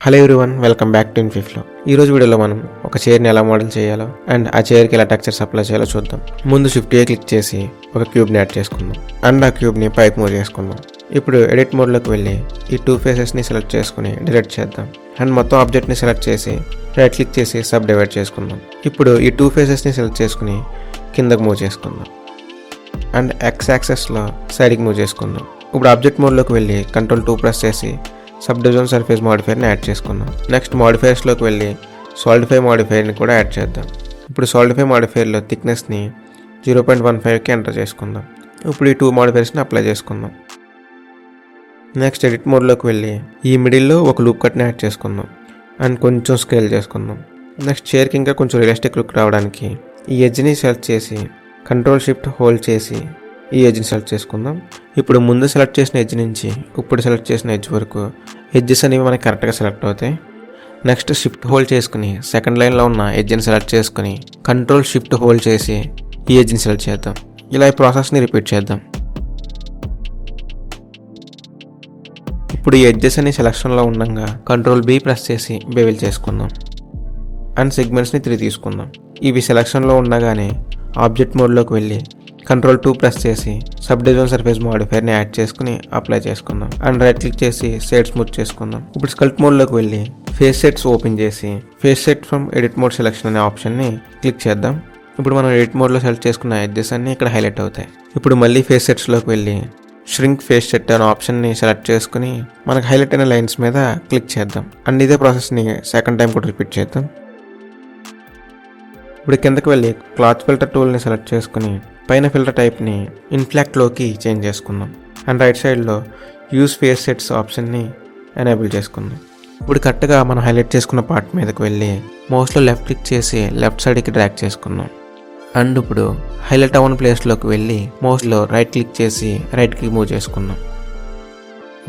Hello everyone, welcome back to Infiflow. ఈరోజు వీడియోలో మనం ఒక చైర్ని ఎలా మోడల్ చేయాలో అండ్ ఆ చైర్కి ఎలా టెక్స్చర్స్ అప్లై చేయాలో చూద్దాం. ముందు షిఫ్ట్ ఏ క్లిక్ చేసి ఒక క్యూబ్ని యాడ్ చేసుకుందాం అండ్ ఆ క్యూబ్ని పైకి మూవ్ చేసుకుందాం. ఇప్పుడు ఎడిట్ మోడ్లోకి వెళ్ళి ఈ టూ ఫేసెస్ని సెలెక్ట్ చేసుకుని డిలీట్ చేద్దాం అండ్ మొత్తం ఆబ్జెక్ట్ని సెలెక్ట్ చేసి రైట్ క్లిక్ చేసి సబ్ డివైడ్ చేసుకుందాం. ఇప్పుడు ఈ టూ ఫేసెస్ని సెలెక్ట్ చేసుకుని కిందకు మూవ్ చేసుకుందాం అండ్ ఎక్స్ యాక్సెస్లో సైడ్కి మూవ్ చేసుకుందాం. ఇప్పుడు ఆబ్జెక్ట్ మోడ్లోకి వెళ్ళి Ctrl+2 ప్రెస్ చేసి సబ్ డివిజన్ సర్ఫేస్ మాడిఫైర్ని యాడ్ చేసుకుందాం. నెక్స్ట్ మాడిఫైర్స్లోకి వెళ్ళి సాలిడిఫై మాడిఫైర్ని కూడా యాడ్ చేద్దాం. ఇప్పుడు సాలిడిఫై మాడిఫైర్లో థిక్నెస్ని 0.15కి ఎంటర్ చేసుకుందాం. ఇప్పుడు ఈ టూ మాడిఫైర్స్ని అప్లై చేసుకుందాం. నెక్స్ట్ ఎడిట్ మోడ్లోకి వెళ్ళి ఈ మిడిల్లో ఒక లూప్ కట్ని యాడ్ చేసుకుందాం అండ్ కొంచెం స్కేల్ చేసుకుందాం. నెక్స్ట్ చైర్కి ఇంకా కొంచెం రియలిస్టిక్ లుక్ రావడానికి ఈ ఎడ్జ్ని సెలెక్ట్ చేసి Ctrl+Shift+Hold చేసి ఈ ఎడ్జ్ని సెలెక్ట్ చేసుకుందాం. ఇప్పుడు ముందు సెలెక్ట్ చేసిన ఎడ్జ్ నుంచి ఇప్పుడు సెలెక్ట్ చేసిన ఎడ్జ్ వరకు ఎడ్జెస్ అనేవి మనకి కరెక్ట్గా సెలెక్ట్ అవుతాయి. నెక్స్ట్ Shift+Hold చేసుకుని సెకండ్ లైన్లో ఉన్న ఎడ్జ్ని సెలెక్ట్ చేసుకుని Ctrl+Shift+Hold చేసి ఈ ఎడ్జ్ని సెలెక్ట్ చేద్దాం. ఇలా ఈ ప్రాసెస్ని రిపీట్ చేద్దాం. ఇప్పుడు ఈ ఎడ్జెస్ అన్ని సెలెక్షన్లో ఉండగా Ctrl+B ప్రెస్ చేసి బెవిల్ చేసుకుందాం అండ్ సెగ్మెంట్స్ని 3 తీసుకుందాం. ఇవి సెలెక్షన్లో ఉండగానే ఆబ్జెక్ట్ మోడ్లోకి వెళ్ళి Ctrl+2 ప్రెస్ చేసి సబ్ డివిజన్ సర్ఫేస్ మాడిఫైర్ని యాడ్ చేసుకుని అప్లై చేసుకుందాం అండ్ రైట్ క్లిక్ చేసి షేడ్ స్మూత్ చేసుకుందాం. ఇప్పుడు స్కల్ప్ట్ మోడ్లోకి వెళ్ళి ఫేస్ సెట్స్ ఓపెన్ చేసి face set from edit mode selection అనే ఆప్షన్ని క్లిక్ చేద్దాం. ఇప్పుడు మనం ఎడిట్ మోడ్లో సెలెక్ట్ చేసుకున్న ఎడ్జెస్ అన్ని ఇక్కడ హైలైట్ అవుతాయి. ఇప్పుడు మళ్ళీ ఫేస్ సెట్స్లోకి వెళ్ళి ష్రింక్ ఫేస్ సెట్ అనే ఆప్షన్ని సెలెక్ట్ చేసుకుని మనకు హైలైట్ అయిన లైన్స్ మీద క్లిక్ చేద్దాం అండ్ ఇదే ప్రాసెస్ని సెకండ్ టైం కూడా రిపీట్ చేద్దాం. ఇప్పుడు కిందకి వెళ్ళి క్లాత్ ఫిల్టర్ టూల్ని సెలెక్ట్ చేసుకుని పైన ఫిల్టర్ టైప్ని ఇన్ఫ్లాక్ట్లోకి చేంజ్ చేసుకుందాం అండ్ రైట్ సైడ్లో యూజ్ ఫేస్ సెట్స్ ఆప్షన్ని ఎనేబుల్ చేసుకుందాం. ఇప్పుడు కరెక్ట్గా మనం హైలైట్ చేసుకున్న పార్ట్ మీదకి వెళ్ళి మౌస్లో లెఫ్ట్ క్లిక్ చేసి లెఫ్ట్ సైడ్కి డ్రాగ్ చేసుకుందాం అండ్ ఇప్పుడు హైలైట్ అవ్వని ప్లేస్లోకి వెళ్ళి మౌస్లో రైట్ క్లిక్ చేసి రైట్కి మూవ్ చేసుకుందాం.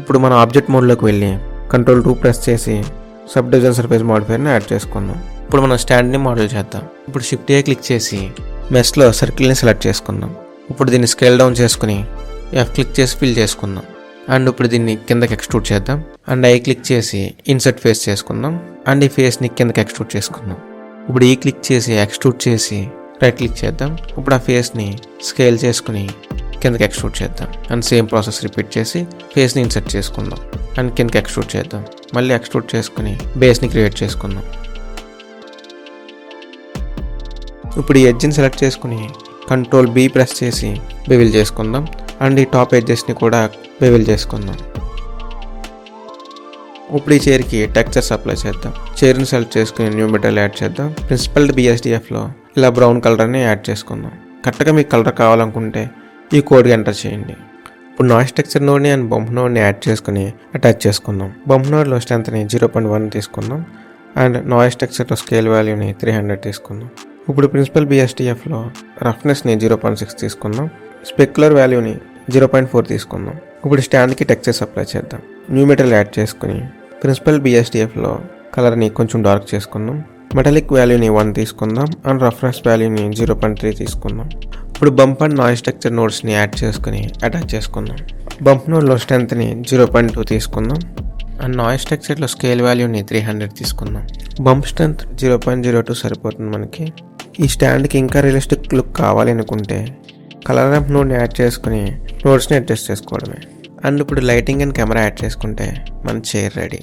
ఇప్పుడు మన ఆబ్జెక్ట్ మోడ్లోకి వెళ్ళి Ctrl+2 ప్రెస్ చేసి సబ్ డివిజన్ సర్ఫేస్ మాడిఫైర్ని యాడ్ చేసుకుందాం. ఇప్పుడు మనం స్టాండ్ని మోడల్ చేద్దాం. ఇప్పుడు Shift A క్లిక్ చేసి మెష్లో సర్కిల్ని సెలెక్ట్ చేసుకుందాం. ఇప్పుడు దీన్ని స్కేల్ డౌన్ చేసుకుని F క్లిక్ చేసి ఫిల్ చేసుకుందాం అండ్ ఇప్పుడు దీన్ని కిందకి ఎక్స్ట్రూడ్ చేద్దాం అండ్ I క్లిక్ చేసి ఇన్సర్ట్ ఫేస్ చేసుకుందాం అండ్ ఈ ఫేస్ని కిందకి ఎక్స్ట్రూడ్ చేసుకుందాం. ఇప్పుడు ఈ క్లిక్ చేసి ఎక్స్ట్రూడ్ చేసి రైట్ క్లిక్ చేద్దాం. ఇప్పుడు ఆ ఫేస్ని స్కేల్ చేసుకుని కిందకి ఎక్స్ట్రూడ్ చేద్దాం అండ్ సేమ్ ప్రాసెస్ రిపీట్ చేసి ఫేస్ని ఇన్సర్ట్ చేసుకుందాం అండ్ కిందకి ఎక్స్ట్రూడ్ చేద్దాం. మళ్ళీ ఎక్స్ట్రూడ్ చేసుకుని బేస్ని క్రియేట్ చేసుకుందాం. ఇప్పుడు ఈ ఎడ్జ్ని సెలెక్ట్ చేసుకుని Ctrl+B ప్రెస్ చేసి బెవిల్ చేసుకుందాం అండ్ ఈ టాప్ ఎడ్జెస్ని కూడా బెవిల్ చేసుకుందాం. ఇప్పుడు ఈ చైర్కి టెక్స్చర్స్ అప్లై చేద్దాం. చైర్ని సెలెక్ట్ చేసుకుని న్యూ మెటీరియల్ యాడ్ చేద్దాం. ప్రిన్సిపల్డ్ BSDFలో ఇలా బ్రౌన్ కలర్ని యాడ్ చేసుకుందాం. కరెక్ట్గా మీకు కలర్ కావాలనుకుంటే ఈ కోడ్కి ఎంటర్ చేయండి. ఇప్పుడు నాయిస్ టెక్స్చర్ నోడ్ని అండ్ బంప్ నోడ్ని యాడ్ చేసుకుని అటాచ్ చేసుకుందాం. బంప్ నోడ్లో స్ట్రెంత్ని 0.1 తీసుకుందాం అండ్ నాయిస్ టెక్స్చర్లో స్కేల్ వాల్యూని 300 తీసుకుందాం. ఇప్పుడు ప్రిన్సిపల్ BSDFలో రఫ్నెస్ని 0.6 తీసుకుందాం. స్పెక్యులర్ వాల్యూని 0.4 తీసుకుందాం. ఇప్పుడు స్టాండ్కి టెక్స్చర్స్ అప్లై చేద్దాం. న్యూ మెటీరియల్ యాడ్ చేసుకుని ప్రిన్సిపల్ BSDFలో కలర్ని కొంచెం డార్క్ చేసుకుందాం. మెటాలిక్ వాల్యూని 1 తీసుకుందాం అండ్ రఫ్నెస్ వాల్యూని 0.3 తీసుకుందాం. ఇప్పుడు బంప్ అండ్ నాయిస్ టెక్స్చర్ నోడ్స్ని యాడ్ చేసుకుని అటాచ్ చేసుకుందాం. బంప్ నోడ్లో స్ట్రెంత్ని 0.2 తీసుకుందాం అండ్ నాయిస్ టెక్స్చర్లో స్కేల్ వాల్యూని 300 తీసుకుందాం. బంప్ స్ట్రెంత్ 0.02 సరిపోతుంది మనకి. ఈ స్టాండ్కి ఇంకా రియలిస్టిక్ లుక్ కావాలి అనుకుంటే కలర్ ర్యాంప్ నోడ్ని యాడ్ చేసుకుని నోట్స్ని అడ్జస్ట్ చేసుకోవడమే. అండ్ ఇప్పుడు లైటింగ్ అండ్ కెమెరా యాడ్ చేసుకుంటే మన చైర్ రెడీ.